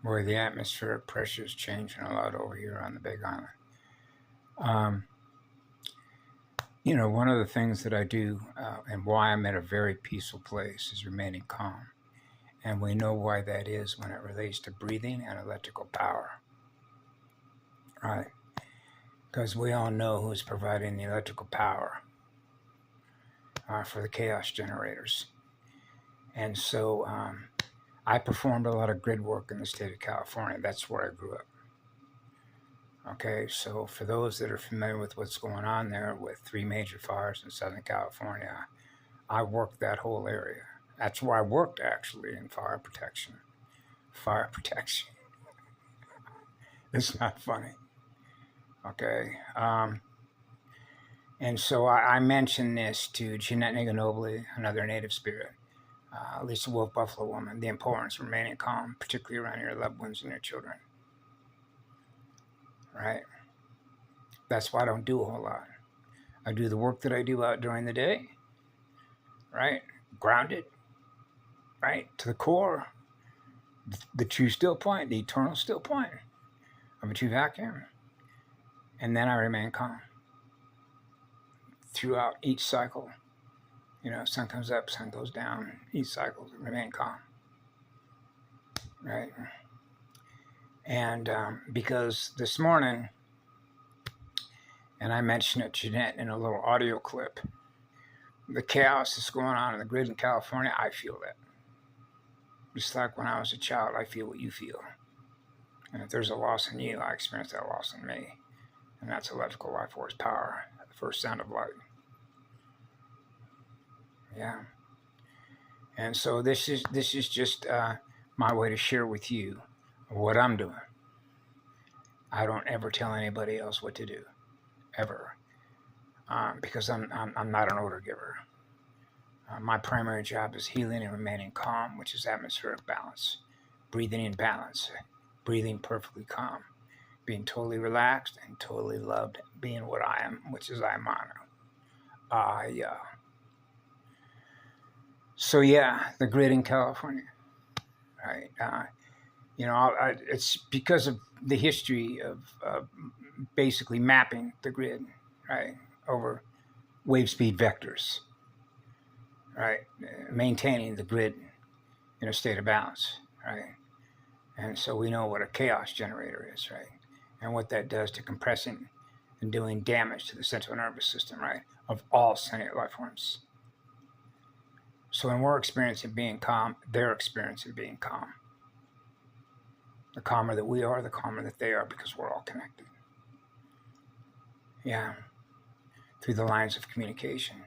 Boy, the atmospheric pressure is changing a lot over here on the Big Island. One of the things that I do and why I'm at a very peaceful place is remaining calm. And we know why that is when it relates to breathing and electrical power. Right? Because we all know who's providing the electrical power for the chaos generators. And so I performed a lot of grid work in the state of California. That's where I grew up. Okay, so for those that are familiar with what's going on there with 3 major fires in Southern California, I worked that whole area. That's where I worked, actually, in fire protection. Fire protection. It's not funny. Okay. And so I mentioned this to Jeanette Niganobly, another native spirit, Lisa Wolf Buffalo woman, the importance of remaining calm, particularly around your loved ones and your children. Right? That's why I don't do a whole lot. I do the work that I do out during the day, right? Grounded, right? To the core, the true still point, the eternal still point of a true vacuum. And then I remain calm throughout each cycle. Sun comes up, sun goes down, each cycle, remain calm, right? And because this morning, and I mentioned it to Jeanette in a little audio clip, the chaos that's going on in the grid in California, I feel that. Just like when I was a child, I feel what you feel. And if there's a loss in you, I experience that loss in me. And that's electrical life force power, the first sound of light. Yeah. And so this is just my way to share with you what I'm doing. I don't ever tell anybody else what to do, ever, because I'm not an order giver. My primary job is healing and remaining calm, which is atmospheric balance, breathing in balance, breathing perfectly calm, being totally relaxed and totally loved, being what I am, which is I mono. Yeah. So yeah, the grid in California, right? It's because of the history of basically mapping the grid, right, over wave speed vectors, right, maintaining the grid in a state of balance, right? And so we know what a chaos generator is, right, and what that does to compressing and doing damage to the central nervous system, right, of all sentient life forms. So when we're experiencing being calm, they're experiencing being calm. The calmer that we are, the calmer that they are, because we're all connected. Yeah, through the lines of communication.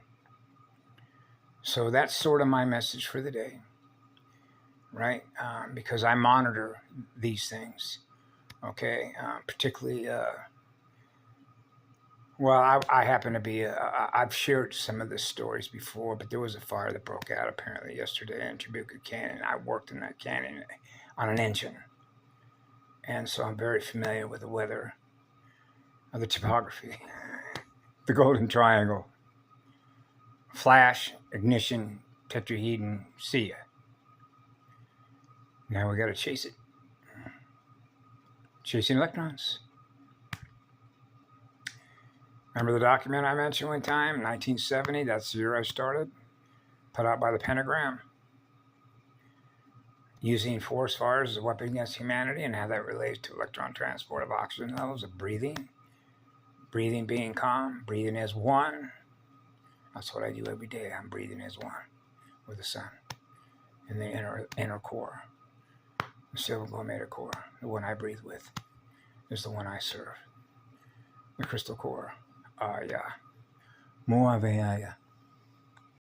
So that's sort of my message for the day, right? Because I monitor these things, okay? Particularly, I happen to be, I've shared some of the stories before, but there was a fire that broke out apparently yesterday in Tribuca Canyon. I worked in that canyon on an engine. And so I'm very familiar with the weather, the topography, the golden triangle, flash, ignition, tetrahedron, see ya. Now we got to chase it. Chasing electrons. Remember the document I mentioned one time, 1970? That's the year I started. Put out by the Pentagram. Using forest fires as a weapon against humanity and how that relates to electron transport of oxygen levels, of breathing. Breathing being calm, breathing as one. That's what I do every day. I'm breathing as one with the sun in the inner core. The silver glow matter core, the one I breathe with, is the one I serve. The crystal core. Yeah. Moa Veaya.